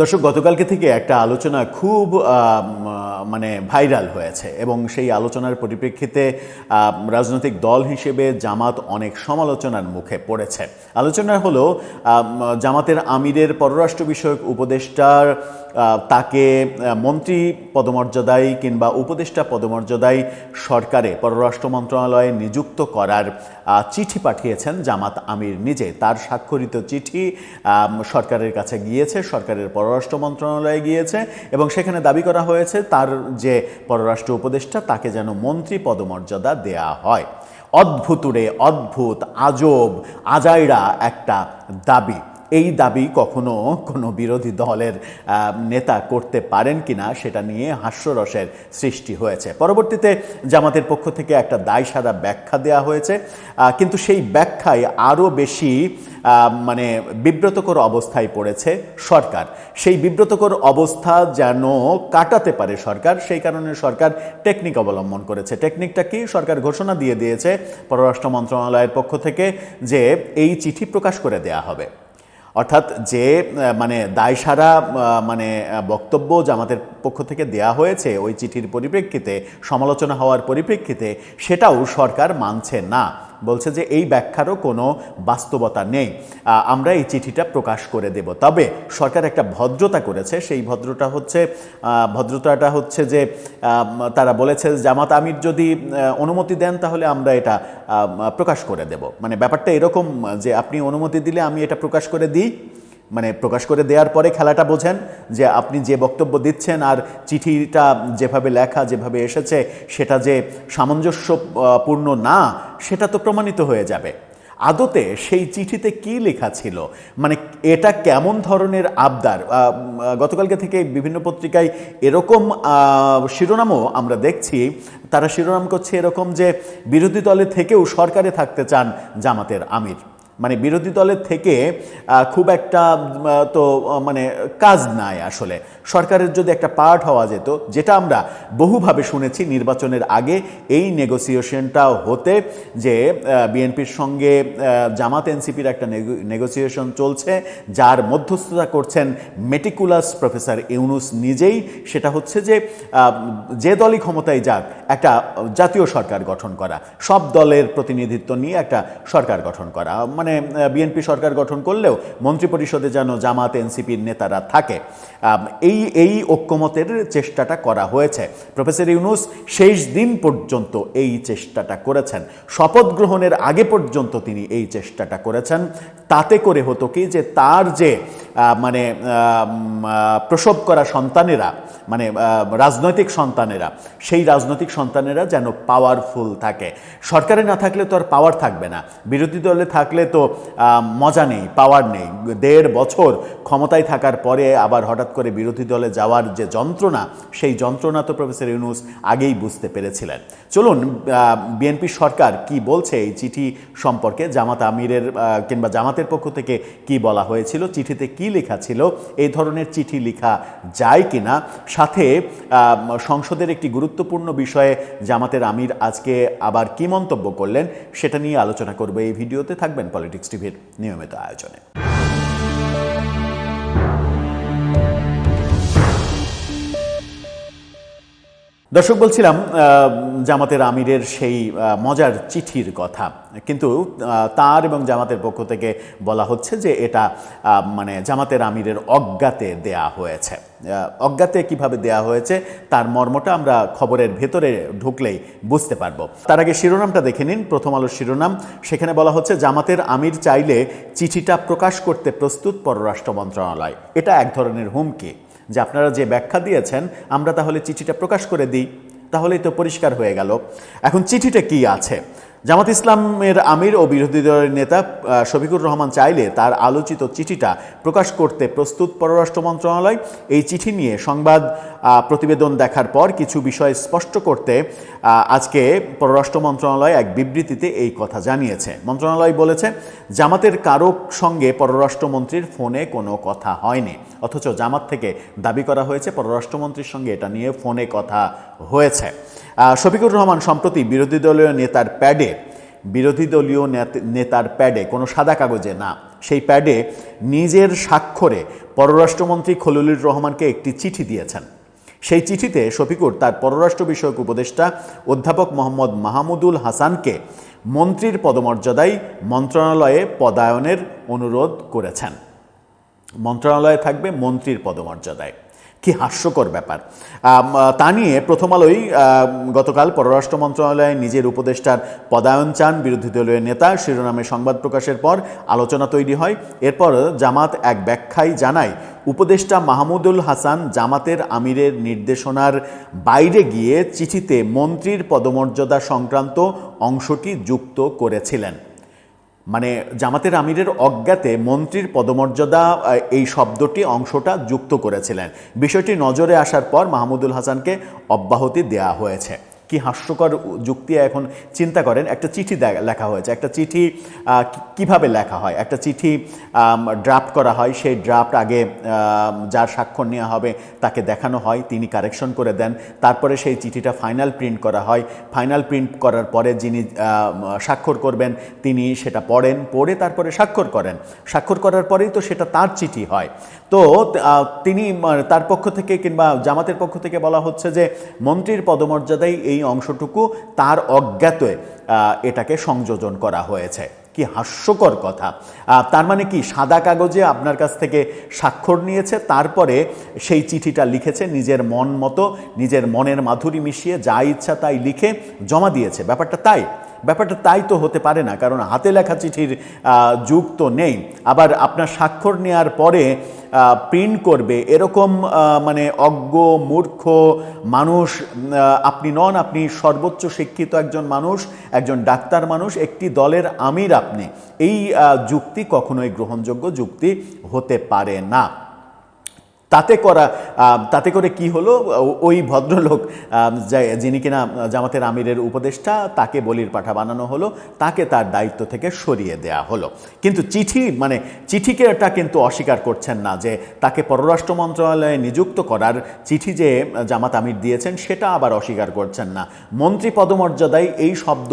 দর্শক, গতকালকে থেকে একটা আলোচনা খুব মানে ভাইরাল হয়েছে এবং সেই আলোচনার পরিপ্রেক্ষিতে রাজনৈতিক দল হিসেবে জামাত অনেক সমালোচনার মুখে পড়েছে। আলোচনা হলো জামাতের আমিরের পররাষ্ট্র বিষয়ক উপদেষ্টার তাকে মন্ত্রী পদমর্যাদায় কিংবা উপদেষ্টা পদমর্যাদায় সরকারে পররাষ্ট্র মন্ত্রণালয়ে নিযুক্ত করার চিঠি পাঠিয়েছেন জামাত আমির নিজে। তার স্বাক্ষরিত চিঠি সরকারের কাছে গিয়েছে, সরকারের পররাষ্ট্র মন্ত্রণালয়ে গিয়েছে এবং সেখানে দাবি করা হয়েছে তার যে পররাষ্ট্র উপদেষ্টা তাকে যেন মন্ত্রী পদমর্যাদা দেয়া হয়। অদ্ভুত আজব আজাইরা একটা দাবি। এই দাবি কখনো কোনো বিরোধী দলের নেতা করতে পারেন কিনা সেটা নিয়ে হাস্যরসের সৃষ্টি হয়েছে। পরবর্তীতে জামাতের পক্ষ থেকে একটা দায়সারা ব্যাখ্যা দেওয়া হয়েছে, কিন্তু সেই ব্যাখ্যায় আরও বেশি মানে বিব্রতকর অবস্থায় পড়েছে সরকার। সেই বিব্রতকর অবস্থা যেন কাটাতে পারে সরকার, সেই কারণে সরকার টেকনিক অবলম্বন করেছে। টেকনিকটা কি? সরকার ঘোষণা দিয়ে দিয়েছে পররাষ্ট্র মন্ত্রণালয়ের পক্ষ থেকে যে এই চিঠি প্রকাশ করে দেয়া হবে। অর্থাৎ যে মানে দায়সারা মানে বক্তব্য জামাতের পক্ষ থেকে দেয়া হয়েছে ওই চিঠির পরিপ্রেক্ষিতে, সমালোচনা হওয়ার পরিপ্রেক্ষিতে, সেটাও সরকার মানছে না। বলছে যে এই ব্যাখ্যারও কোনো বাস্তবতা নেই, আমরা এই চিঠিটা প্রকাশ করে দেব। তবে সরকার একটা ভদ্রতা করেছে, সেই ভদ্রতাটা হচ্ছে যে তারা বলেছে জামাত আমির যদি অনুমতি দেন তাহলে আমরা এটা প্রকাশ করে দেব। মানে ব্যাপারটা এরকম যে আপনি অনুমতি দিলে আমি এটা প্রকাশ করে দিই, মানে প্রকাশ করে দেওয়ার পরে খেলাটা বোঝেন যে আপনি যে বক্তব্য দিচ্ছেন আর চিঠিটা যেভাবে লেখা, যেভাবে এসেছে সেটা যে সামঞ্জস্যপূর্ণ না, সেটা তো প্রমাণিত হয়ে যাবে। আদতে সেই চিঠিতে কি লেখা ছিল, মানে এটা কেমন ধরনের আবদার? গতকালকে থেকে বিভিন্ন পত্রিকায় এরকম শিরোনামও আমরা দেখছি। তারা শিরোনাম করছে এরকম যে বিরোধী দলের থেকেও সরকারে থাকতে চান জামাতের আমির। মানে বিরোধী দলের থেকে খুব একটা তো মানে কাজ নাই আসলে। সরকারের যদি একটা পার্ট হওয়া যেত, যেটা আমরা বহুভাবে শুনেছি নির্বাচনের আগে এই নেগোসিয়েশনটা হতে, যে বিএনপির সঙ্গে জামাত এনসিপির একটা নেগোসিয়েশন চলছে, যার মধ্যস্থতা করছেন মেটিকুলাস প্রফেসর ইউনুস নিজেই। সেটা হচ্ছে যে দলই ক্ষমতায় যাক একটা জাতীয় সরকার গঠন করা, সব দলের প্রতিনিধিত্ব নিয়ে একটা সরকার গঠন করা। মানে বিএনপি সরকার গঠন করলেও মন্ত্রিপরিষদে যেন জামাত এনসিপির নেতারা থাকে, এই ঐক্যমতের চেষ্টাটা করা হয়েছে। প্রফেসর ইউনুস শেষ দিন পর্যন্ত এই চেষ্টাটা করেছেন, শপথ গ্রহণের আগে পর্যন্ত তিনি এই চেষ্টাটা করেছেন। তাতে করে হতো কি যে তার যে মানে প্রসব করা সন্তানেরা, মানে রাজনৈতিক সন্তানেরা, সেই রাজনৈতিক সন্তানেরা যেন পাওয়ারফুল থাকে। সরকারে না থাকলে তো আর পাওয়ার থাকবে না, বিরোধী দলে থাকলে তো মজা নেই, পাওয়ার নেই। 1.5 বছর ক্ষমতায় থাকার পরে আবার হঠাৎ করে বিরোধী দলে যাওয়ার যে যন্ত্রণা, সেই যন্ত্রণা তো প্রফেসর ইউনুস আগেই বুঝতে পেরেছিলেন। চলুন বিএনপি সরকার কি বলছে এই চিঠি সম্পর্কে, জামাত আমিরের কিংবা জামাতের পক্ষ থেকে কি বলা হয়েছিল, চিঠিতে কি লেখা ছিল, এই ধরনের চিঠি লেখা যায় কিনা, সাথে সংসদের একটি গুরুত্বপূর্ণ বিষয়ে জামাতের আমির আজকে আবার কি মন্তব্য করলেন সেটা নিয়ে আলোচনা করব এই ভিডিওতে। থাকবেন পলিটিক্স টিভির নিয়মিত আয়োজনে। দর্শক, বলছিলাম জামাতের আমিরের সেই মজার চিঠির কথা, কিন্তু তার এবং জামাতের পক্ষ থেকে বলা হচ্ছে যে এটা মানে জামাতের আমিরের অজ্ঞাতে দেয়া হয়েছে। অজ্ঞাতে কিভাবে দেয়া হয়েছে তার মর্মটা আমরা খবরের ভেতরে ঢুকলেই বুঝতে পারবো। তার আগে শিরোনামটা দেখে নিন, প্রথম আলোর শিরোনাম। সেখানে বলা হচ্ছে জামাতের আমির চাইলে চিঠিটা প্রকাশ করতে প্রস্তুত পররাষ্ট্র মন্ত্রণালয়। এটা এক ধরনের হুমকি যে আপনারা যে ব্যাখ্যা দিয়েছেন আমরা তাহলে চিঠিটা প্রকাশ করে দিই, তাহলেই তো পরিষ্কার হয়ে গেল। এখন চিঠিটা কি আছে? জামাত ইসলামের আমির ও বিরোধী দলের নেতা শফিকুর রহমান চাইলে তার আলোচিত চিঠিটা প্রকাশ করতে প্রস্তুত পররাষ্ট্র মন্ত্রণালয়। এই চিঠি নিয়ে সংবাদ প্রতিবেদন দেখার পর কিছু বিষয় স্পষ্ট করতে আজকে পররাষ্ট্র মন্ত্রণালয় এক বিবৃতিতে এই কথা জানিয়েছে। মন্ত্রণালয় বলেছে জামাতের কারো সঙ্গে পররাষ্ট্রমন্ত্রীর ফোনে কোনো কথা হয়নি, অথচ জামাত থেকে দাবি করা হয়েছে পররাষ্ট্রমন্ত্রীর সঙ্গে এটা নিয়ে ফোনে কথা হয়েছে। শফিকুর রহমান সম্প্রতি বিরোধী দলীয় নেতার প্যাডে, কোনো সাদা কাগজে না, সেই প্যাডে নিজের স্বাক্ষরে পররাষ্ট্রমন্ত্রী খলিলুর রহমানকে একটি চিঠি দিয়েছেন। সেই চিঠিতে শফিকুর তার পররাষ্ট্র বিষয়ক উপদেষ্টা অধ্যাপক মোহাম্মদ মাহমুদুল হাসানকে মন্ত্রীর পদমর্যাদায় মন্ত্রণালয়ে পদায়নের অনুরোধ করেছেন। মন্ত্রণালয়ে থাকবে মন্ত্রীর পদমর্যাদায়। কি হাস্যকর ব্যাপার! তা নিয়ে প্রথম আলোই গতকাল পররাষ্ট্র মন্ত্রণালয়ে নিজের উপদেষ্টার পদায়ন চান বিরোধী দলীয় নেতা শিরোনামে সংবাদ প্রকাশের পর আলোচনা তৈরি হয়। এরপর জামাত এক ব্যাখ্যায় জানায়, উপদেষ্টা মাহমুদুল হাসান জামাতের আমিরের নির্দেশনার বাইরে গিয়ে চিঠিতে মন্ত্রীর পদমর্যাদা সংক্রান্ত অংশটি যুক্ত করেছিলেন। মানে জামাতের আমিরের অজ্ঞাতে মন্ত্রীর পদমর্যাদা এই শব্দটি অংশটা যুক্ত করেছিলেন। বিষয়টি নজরে আসার পর মাহমুদুল হাসানকে অব্যাহতি দেওয়া হয়েছে। কি হাস্যকর যুক্তি! এখন চিন্তা করেন, একটা চিঠি লেখা হয়েছে, একটা চিঠি কিভাবে লেখা হয়, একটা চিঠি ড্রাফট করা হয়, সেই ড্রাফট আগে যার স্বাক্ষর নেওয়া হবে তাকে দেখানো হয়, তিনি কারেকশন করে দেন, তারপরে সেই চিঠিটা ফাইনাল প্রিন্ট করা হয়, ফাইনাল প্রিন্ট করার পরে যিনি স্বাক্ষর করবেন তিনি সেটা পড়ে তারপরে স্বাক্ষর করেন, স্বাক্ষর করার পরেই তো সেটা তার চিঠি হয়। তো তিনি তার পক্ষ থেকে কিংবা জামাতের পক্ষ থেকে বলা হচ্ছে যে মন্ত্রীর পদমর্যাদায় এই অংশটুকু তার অজ্ঞাতে এটাকে সংযোজন করা হয়েছে। কি হাস্যকর কথা! তার মানে কি, সাদা কাগজে আপনার কাছ থেকে স্বাক্ষর নিয়েছে, তারপরে সেই চিঠিটা লিখেছে নিজের মন মতো, নিজের মনের মাধুরী মিশিয়ে যা ইচ্ছা তাই লিখে জমা দিয়েছে। ব্যাপারটা তাই তো হতে পারে না, কারণ হাতে লেখা চিঠির যুগ তো নেই। আবার আপনার স্বাক্ষর নেওয়ার পরে প্রিন্ট করবে এরকম মানে অজ্ঞ মূর্খ মানুষ আপনি নন। আপনি সর্বোচ্চ শিক্ষিত একজন মানুষ, একজন ডাক্তার মানুষ, একটি দলের আমির আপনি। এই যুক্তি কখনোই গ্রহণযোগ্য যুক্তি হতে পারে না। তাতে করে কি হলো, ওই ভদ্রলোক যিনি কিনা জামাতের আমিরের উপদেষ্টা, তাকে বলির পাঠা বানানো হলো, তাকে তার দায়িত্ব থেকে সরিয়ে দেয়া হলো। কিন্তু চিঠিকে এটা কিন্তু অস্বীকার করছেন না যে তাকে পররাষ্ট্র মন্ত্রণালয়ে নিযুক্ত করার চিঠি যে জামাত আমির দিয়েছেন সেটা আবার অস্বীকার করছেন না। মন্ত্রী পদমর্যাদায় এই শব্দ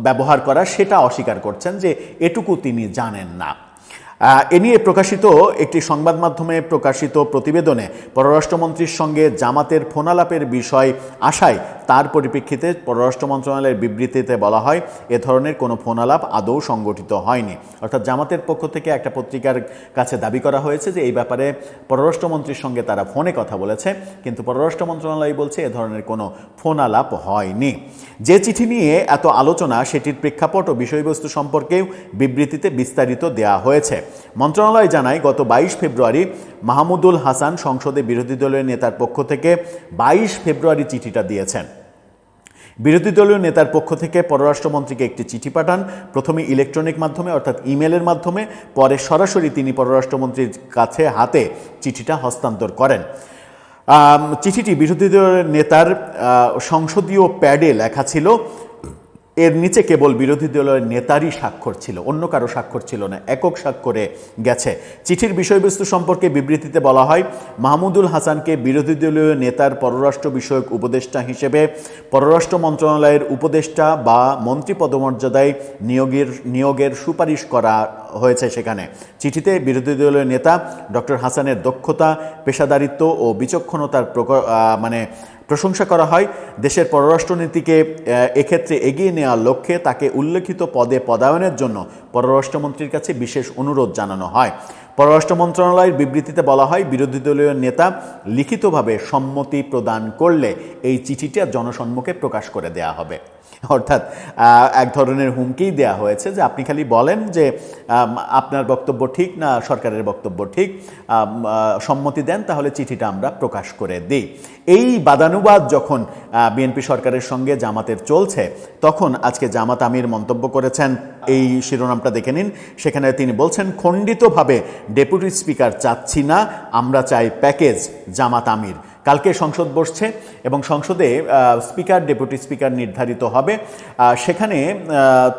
ব্যবহার করা সেটা অস্বীকার করছেন যে এটুকু তিনি জানেন না। এ নিয়ে প্রকাশিত একটি সংবাদ মাধ্যমে প্রকাশিত প্রতিবেদনে পররাষ্ট্রমন্ত্রীর সঙ্গে জামাতের ফোনালাপের বিষয় আসায় তার পরিপ্রেক্ষিতে পররাষ্ট্র মন্ত্রণালয়ের বিবৃতিতে বলা হয়, এ ধরনের কোনো ফোনালাপ আদৌ সংগঠিত হয়নি। অর্থাৎ জামাতের পক্ষ থেকে একটা পত্রিকার কাছে দাবি করা হয়েছে যে এই ব্যাপারে পররাষ্ট্রমন্ত্রীর সঙ্গে তারা ফোনে কথা বলেছে, কিন্তু পররাষ্ট্র মন্ত্রণালয় বলছে এ ধরনের কোনো ফোনালাপ হয়নি। যে চিঠি নিয়ে এত আলোচনা সেটির প্রেক্ষাপট ও বিষয়বস্তু সম্পর্কেও বিবৃতিতে বিস্তারিত দেওয়া হয়েছে। মন্ত্রণালয় জানায়, গত 22 ফেব্রুয়ারি মাহমুদুল হাসান সংসদে বিরোধী দলীয় নেতার পক্ষ থেকে 22 ফেব্রুয়ারি চিঠিটা দিয়েছেন। বিরোধী দলীয় নেতার পক্ষ থেকে পররাষ্ট্রমন্ত্রীকে একটি চিঠি পাঠান, প্রথমে ইলেকট্রনিক মাধ্যমে অর্থাৎ ইমেলের মাধ্যমে, পরে সরাসরি তিনি পররাষ্ট্রমন্ত্রীর কাছে হাতে চিঠিটা হস্তান্তর করেন। চিঠিটি বিরোধী দলীয় নেতার সংসদীয় প্যাডে লেখা ছিল, এর নিচে কেবল বিরোধী দলের নেতারই স্বাক্ষর ছিল, অন্য কারো স্বাক্ষর ছিল না, একক স্বাক্ষরে গেছে। চিঠির বিষয়বস্তু সম্পর্কে বিবৃতিতে বলা হয়, মাহমুদুল হাসানকে বিরোধী দলীয় নেতার পররাষ্ট্র বিষয়ক উপদেষ্টা হিসেবে পররাষ্ট্র মন্ত্রণালয়ের উপদেষ্টা বা মন্ত্রী পদমর্যাদায় নিয়োগের সুপারিশ করা হয়েছে। সেখানে চিঠিতে বিরোধী দলীয় নেতা ডক্টর হাসানের দক্ষতা, পেশাদারিত্ব ও বিচক্ষণতার প্রশংসা করা হয়। দেশের পররাষ্ট্রনীতিকে এক্ষেত্রে এগিয়ে নেওয়ার লক্ষ্যে তাকে উল্লেখিত পদে পদায়নের জন্য পররাষ্ট্রমন্ত্রীর কাছে বিশেষ অনুরোধ জানানো হয়। পররাষ্ট্র মন্ত্রণালয়ের বিবৃতিতে বলা হয়, বিরোধী দলীয় নেতা লিখিতভাবে সম্মতি প্রদান করলে এই চিঠিটা জনসম্মুখে প্রকাশ করে দেয়া হবে। অর্থাৎ এক ধরনের হুমকিই দেয়া হয়েছে যে আপনি খালি বলেন যে আপনার বক্তব্য ঠিক না সরকারের বক্তব্য ঠিক, সম্মতি দেন, তাহলে চিঠিটা আমরা প্রকাশ করে দিই। এই বাদানুবাদ যখন বিএনপি সরকারের সঙ্গে জামাতের চলছে, তখন আজকে জামাত আমির মন্তব্য করেছেন, এই শিরোনামটা দেখে নিন। সেখানে তিনি বলছেন, খণ্ডিতভাবে ডেপুটি স্পিকার চাচ্ছি না, আমরা চাই প্যাকেজ। জামাত আমির কালকে সংসদ বসছে এবং সংসদে স্পিকার, ডেপুটি স্পিকার নির্ধারিত হবে। সেখানে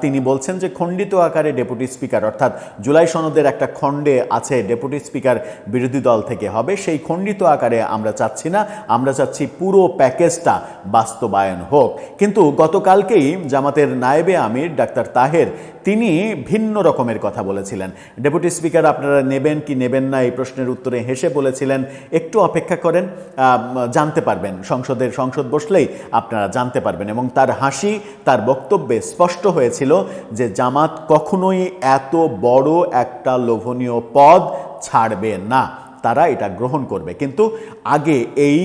তিনি বলছেন যে খণ্ডিত আকারে ডেপুটি স্পিকার, অর্থাৎ জুলাই সনদের একটা খণ্ডে আছে ডেপুটি স্পিকার বিরোধী দল থেকে হবে, সেই খণ্ডিত আকারে আমরা চাচ্ছি না, আমরা চাচ্ছি পুরো প্যাকেজটা বাস্তবায়ন হোক। কিন্তু গতকালকেই জামাতের নায়েবে আমির ডাক্তার তাহের তিনি ভিন্ন রকমের কথা বলেছিলেন। ডেপুটি স্পিকার আপনারা নেবেন কি নেবেন না এই প্রশ্নের উত্তরে হেসে বলেছিলেন, একটু অপেক্ষা করেন, জানতে পারবেন, সংসদ বসলেই আপনারা জানতে পারবেন। এবং তার হাসি, তার বক্তব্যে স্পষ্ট হয়েছিল যে জামাত কখনোই এত বড় একটা লোভনীয় পদ ছাড়বে না, তারা এটা গ্রহণ করবে। কিন্তু আগে এই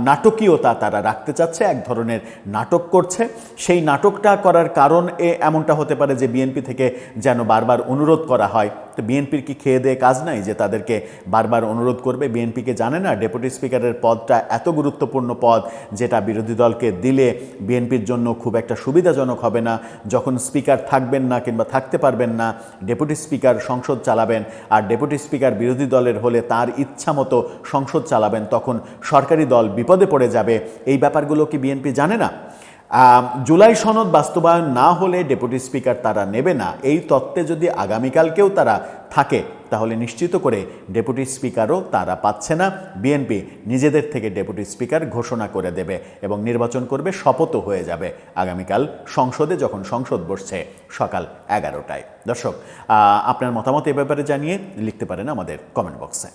নাটকীয়তা তারা রাখতে চাচ্ছে, এক ধরনের নাটক করছে। সেই নাটকটা করার কারণ এমনটা হতে পারে যে বিএনপি থেকে যেন বারবার অনুরোধ করা হয়। তো বিএনপির কি খেয়ে দেয়ে কাজ নাই যে তাদেরকে বারবার অনুরোধ করবে? বিএনপিকে জানে না ডেপুটি স্পিকারের পদটা এত গুরুত্বপূর্ণ পদ, যেটা বিরোধী দলকে দিলে বিএনপির জন্য খুব একটা সুবিধাজনক হবে না। যখন স্পিকার থাকবেন না কিংবা থাকতে পারবেন না, ডেপুটি স্পিকার সংসদ চালাবেন, আর ডেপুটি স্পিকার বিরোধী দলের হলে তার ইচ্ছা মতো সংসদ চালাবেন, তখন সরকারি দল বিপদে পড়ে যাবে। এই ব্যাপারগুলো কি বিএনপি জানে না? জুলাই সনদ বাস্তবায়ন না হলে ডেপুটি স্পিকার তারা নেবে না, এই তত্ত্বে যদি আগামীকালকেও তারা থাকে, তাহলে নিশ্চিত করে ডেপুটি স্পিকারও তারা পাচ্ছে না। বিএনপি নিজেদের থেকে ডেপুটি স্পিকার ঘোষণা করে দেবে এবং নির্বাচন করবে, শপথও হয়ে যাবে আগামীকাল সংসদে, যখন সংসদ বসছে সকাল 11টায়। দর্শক, আপনার মতামত এ ব্যাপারে জানিয়ে লিখতে পারেন আমাদের কমেন্ট বক্সে।